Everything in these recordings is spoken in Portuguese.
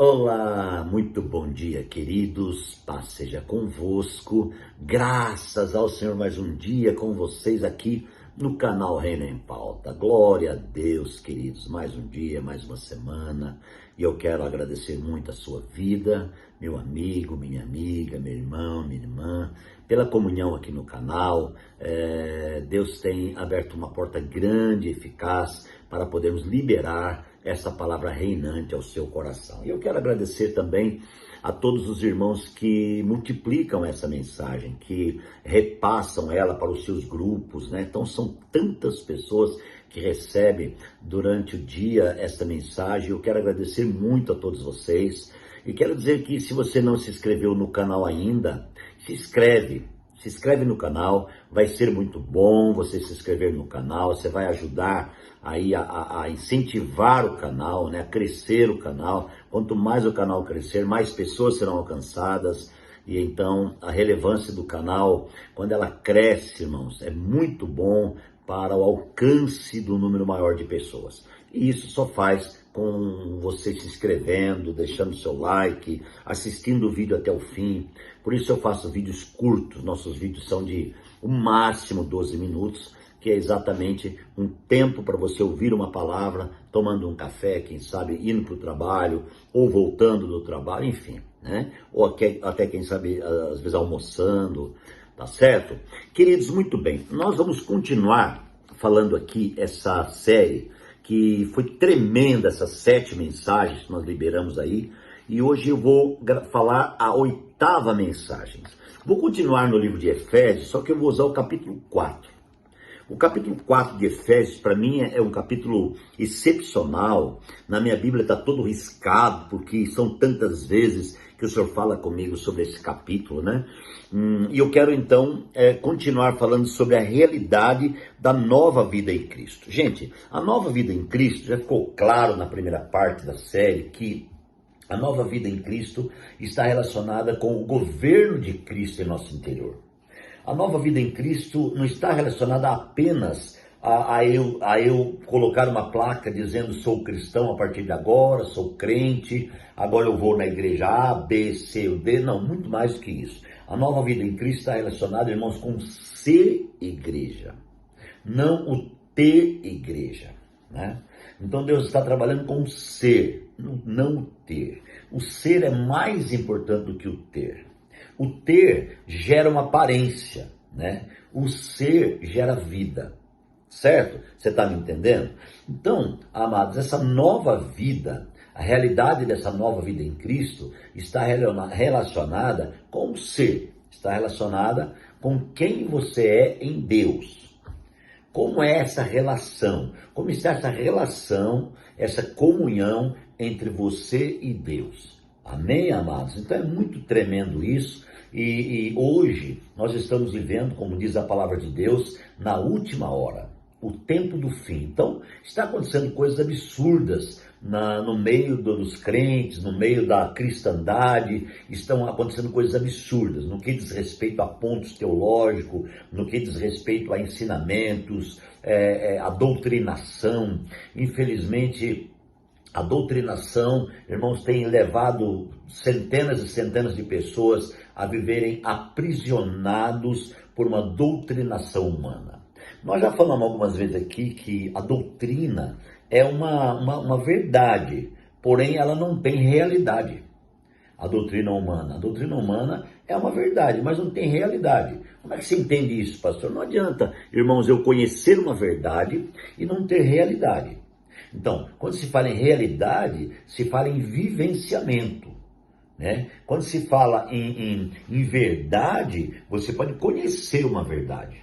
Olá, muito bom dia, queridos. Paz seja convosco. Graças ao Senhor, mais um dia com vocês aqui no canal Reino em Pauta. Glória a Deus, queridos. Mais um dia, mais uma semana. E eu quero agradecer muito a sua vida, meu amigo, minha amiga, meu irmão, minha irmã, pela comunhão aqui no canal. Deus tem aberto uma porta grande e eficaz para podermos liberar essa palavra reinante ao seu coração. E eu quero agradecer também a todos os irmãos que multiplicam essa mensagem, que repassam ela para os seus grupos, né? Então são tantas pessoas que recebem durante o dia essa mensagem. Eu quero agradecer muito a todos vocês e quero dizer que se você não se inscreveu no canal ainda, se inscreve no canal, vai ser muito bom você se inscrever no canal, você vai ajudar aí a incentivar o canal, né, a crescer o canal. Quanto mais o canal crescer, mais pessoas serão alcançadas, e então a relevância do canal, quando ela cresce, irmãos, é muito bom para o alcance do número maior de pessoas. E isso só faz com você se inscrevendo, deixando seu like, assistindo o vídeo até o fim. Por isso eu faço vídeos curtos, nossos vídeos são de o máximo 12 minutos, que é exatamente um tempo para você ouvir uma palavra, tomando um café, quem sabe indo para o trabalho, ou voltando do trabalho, enfim, né? Ou até quem sabe, às vezes almoçando, tá certo? Queridos, muito bem, nós vamos continuar falando aqui essa série, que foi tremenda, essas 7 mensagens que nós liberamos aí, e hoje eu vou falar a 8ª mensagem. Vou continuar no livro de Efésios, só que eu vou usar o capítulo 4. O capítulo 4 de Efésios, para mim, é um capítulo excepcional. Na minha Bíblia está todo riscado, porque são tantas vezes que o Senhor fala comigo sobre esse capítulo, né? E eu quero, então, continuar falando sobre a realidade da nova vida em Cristo. Gente, a nova vida em Cristo, já ficou claro na primeira parte da série que a nova vida em Cristo está relacionada com o governo de Cristo em nosso interior. A nova vida em Cristo não está relacionada apenas a eu colocar uma placa dizendo sou cristão a partir de agora, sou crente, agora eu vou na igreja A, B, C ou D. Não, muito mais do que isso. A nova vida em Cristo está relacionada, irmãos, com ser igreja, não o ter igreja, né? Então Deus está trabalhando com o ser, não o ter. O ser é mais importante do que o ter. O ter gera uma aparência, né? O ser gera vida, certo? Você está me entendendo? Então, amados, essa nova vida, a realidade dessa nova vida em Cristo está relacionada com o ser, está relacionada com quem você é em Deus. Como é essa relação? Como está essa relação, essa comunhão entre você e Deus? Amém, amados? Então é muito tremendo isso. E hoje nós estamos vivendo, como diz a palavra de Deus, na última hora, o tempo do fim. Então está acontecendo coisas absurdas no meio dos crentes, no meio da cristandade. Estão acontecendo coisas absurdas no que diz respeito a pontos teológicos, no que diz respeito a ensinamentos, a doutrinação. Infelizmente, a doutrinação, irmãos, tem levado centenas e centenas de pessoas a viverem aprisionados por uma doutrinação humana. Nós já falamos algumas vezes aqui que a doutrina é uma verdade, porém ela não tem realidade. A doutrina humana é uma verdade, mas não tem realidade. Como é que você entende isso, pastor? Não adianta, irmãos, eu conhecer uma verdade e não ter realidade. Então, quando se fala em realidade, se fala em vivenciamento, né? Quando se fala em verdade, você pode conhecer uma verdade,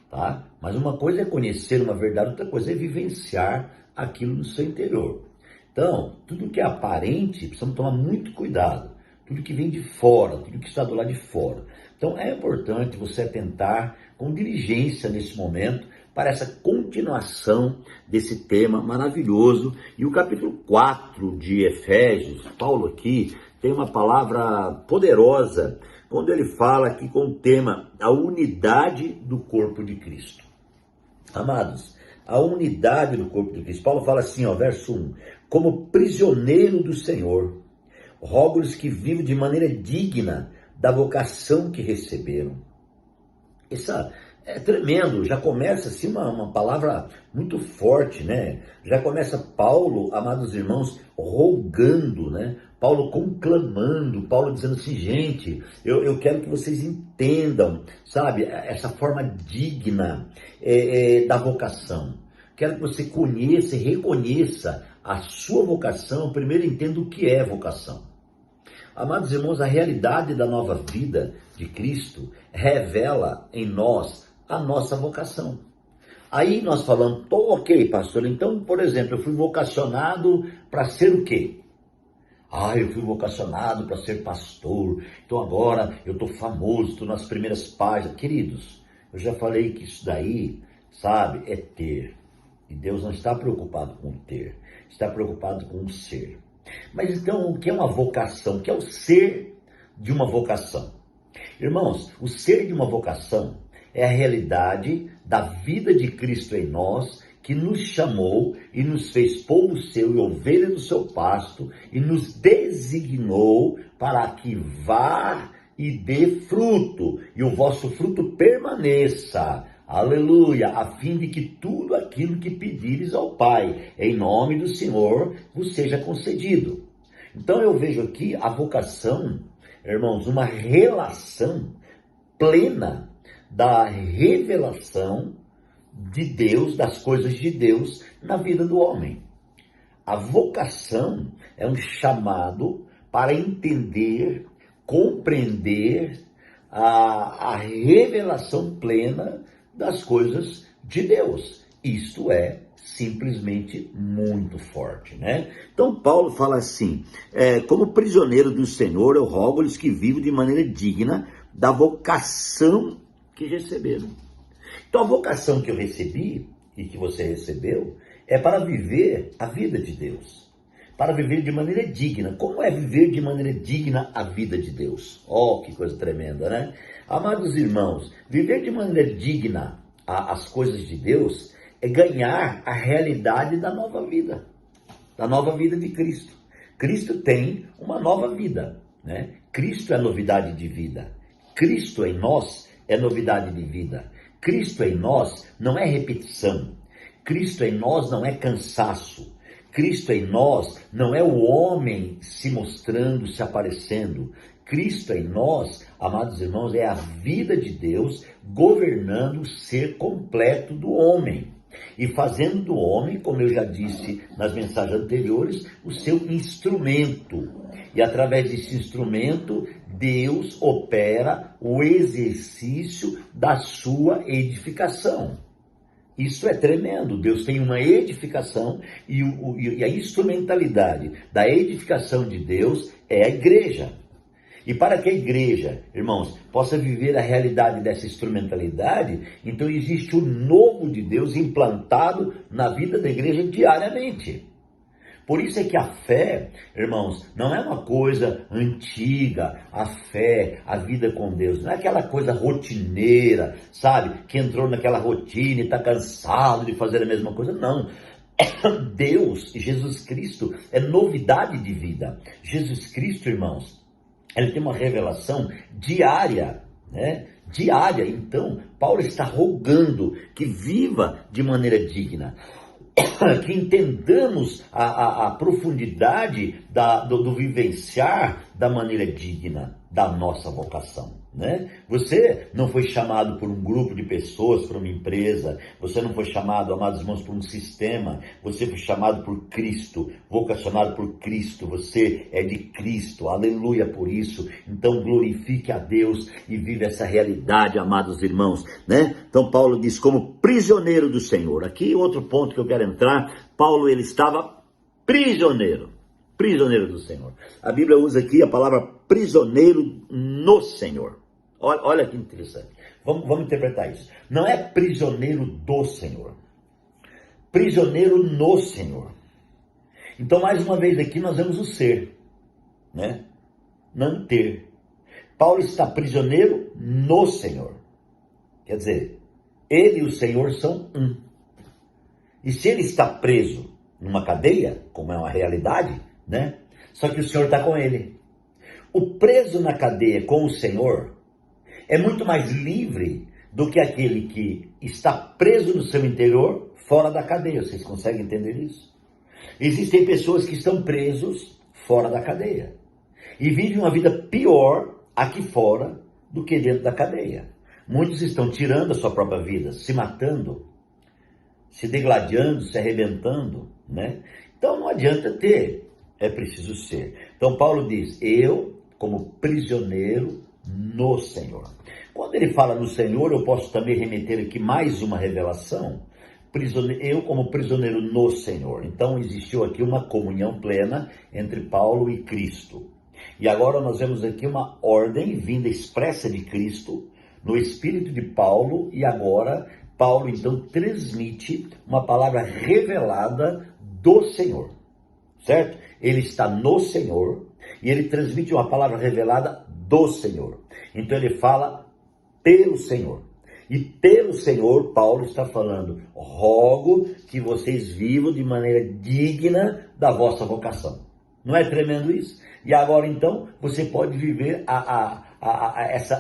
tá? Mas uma coisa é conhecer uma verdade, outra coisa é vivenciar aquilo no seu interior. Então, tudo que é aparente, precisamos tomar muito cuidado. Tudo que vem de fora, tudo que está do lado de fora. Então, é importante você atentar com diligência nesse momento para essa continuação desse tema maravilhoso. E o capítulo 4 de Efésios, Paulo aqui tem uma palavra poderosa, quando ele fala aqui com o tema, a unidade do corpo de Cristo. Amados, a unidade do corpo de Cristo. Paulo fala assim, verso 1, como prisioneiro do Senhor, rogo-lhes que vivam de maneira digna da vocação que receberam. Isso é tremendo, já começa assim uma palavra muito forte, né? Já começa Paulo, amados irmãos, rogando, né? Paulo conclamando, Paulo dizendo assim, gente, eu quero que vocês entendam, sabe, essa forma digna da vocação. Quero que você conheça e reconheça a sua vocação, primeiro entenda o que é vocação. Amados irmãos, a realidade da nova vida de Cristo revela em nós a nossa vocação. Aí nós falamos, ok, pastor, então, por exemplo, eu fui vocacionado para ser o quê? Eu fui vocacionado para ser pastor, então agora eu estou famoso, estou nas primeiras páginas. Queridos, eu já falei que isso daí, sabe, é ter. E Deus não está preocupado com o ter, está preocupado com o ser. Mas então, o que é uma vocação? O que é o ser de uma vocação? Irmãos, o ser de uma vocação é a realidade da vida de Cristo em nós, que nos chamou e nos fez povo seu e ovelha do seu pasto, e nos designou para que vá e dê fruto, e o vosso fruto permaneça. Aleluia, a fim de que tudo aquilo que pedires ao Pai, em nome do Senhor, vos seja concedido. Então eu vejo aqui a vocação, irmãos, uma relação plena da revelação de Deus, das coisas de Deus na vida do homem. A vocação é um chamado para entender, compreender a revelação plena das coisas de Deus. Isto é simplesmente muito forte, né? Então Paulo fala assim, como prisioneiro do Senhor, eu rogo-lhes que vivam de maneira digna da vocação que receberam. Então a vocação que eu recebi e que você recebeu é para viver a vida de Deus, para viver de maneira digna. Como é viver de maneira digna a vida de Deus? Oh, que coisa tremenda, né? Amados irmãos, viver de maneira digna as coisas de Deus é ganhar a realidade da nova vida de Cristo. Cristo tem uma nova vida, né? Cristo é novidade de vida. Cristo em nós é novidade de vida. Cristo em nós não é repetição. Cristo em nós não é cansaço. Cristo em nós não é o homem se mostrando, se aparecendo. Cristo em nós, amados irmãos, é a vida de Deus governando o ser completo do homem. E fazendo do homem, como eu já disse nas mensagens anteriores, o seu instrumento. E através desse instrumento, Deus opera o exercício da sua edificação. Isso é tremendo. Deus tem uma edificação e a instrumentalidade da edificação de Deus é a igreja. E para que a igreja, irmãos, possa viver a realidade dessa instrumentalidade, então existe o novo de Deus implantado na vida da igreja diariamente. Por isso é que a fé, irmãos, não é uma coisa antiga, a fé, a vida com Deus, não é aquela coisa rotineira, sabe, que entrou naquela rotina e está cansado de fazer a mesma coisa, não. Deus, Jesus Cristo, é novidade de vida. Jesus Cristo, irmãos, ele tem uma revelação diária, né? Diária. Então, Paulo está rogando que viva de maneira digna, que entendamos a profundidade do vivenciar da maneira digna da nossa vocação, né? Você não foi chamado por um grupo de pessoas, por uma empresa, você não foi chamado, amados irmãos, por um sistema, você foi chamado por Cristo, vocacionado por Cristo, você é de Cristo, aleluia por isso. Então glorifique a Deus e vive essa realidade, amados irmãos, né? Então Paulo diz, como prisioneiro do Senhor. Aqui outro ponto que eu quero entrar, Paulo ele estava prisioneiro do Senhor. A Bíblia usa aqui a palavra prisioneiro no Senhor. Olha que interessante. Vamos interpretar isso. Não é prisioneiro do Senhor. Prisioneiro no Senhor. Então, mais uma vez aqui nós vemos o ser, né? Não ter. Paulo está prisioneiro no Senhor. Quer dizer, ele e o Senhor são um. E se ele está preso numa cadeia, como é uma realidade, né? só que o Senhor está com ele. O preso na cadeia com o Senhor é muito mais livre do que aquele que está preso no seu interior, fora da cadeia. Vocês conseguem entender isso? Existem pessoas que estão presos fora da cadeia e vivem uma vida pior aqui fora do que dentro da cadeia. Muitos estão tirando a sua própria vida, se matando, se degladiando, se arrebentando, né? Então não adianta ter, é preciso ser. Então Paulo diz, eu como prisioneiro no Senhor. Quando ele fala no Senhor, eu posso também remeter aqui mais uma revelação. Eu como prisioneiro no Senhor. Então existiu aqui uma comunhão plena entre Paulo e Cristo. E agora nós vemos aqui uma ordem vinda expressa de Cristo no espírito de Paulo, e agora Paulo então transmite uma palavra revelada do Senhor, certo? Ele está no Senhor e ele transmite uma palavra revelada do Senhor. Então ele fala pelo Senhor. E pelo Senhor, Paulo está falando, rogo que vocês vivam de maneira digna da vossa vocação. Não é tremendo isso? E agora então, você pode viver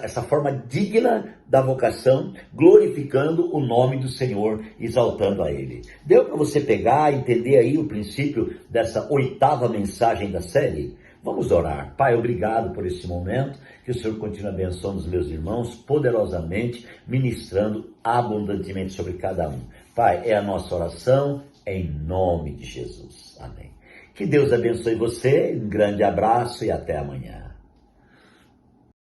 essa forma digna da vocação, glorificando o nome do Senhor, exaltando a Ele. Deu para você pegar, entender aí o princípio dessa 8ª mensagem da série? Vamos orar. Pai, obrigado por esse momento, que o Senhor continue abençoando os meus irmãos poderosamente, ministrando abundantemente sobre cada um. Pai, é a nossa oração, em nome de Jesus. Amém. Que Deus abençoe você, um grande abraço e até amanhã.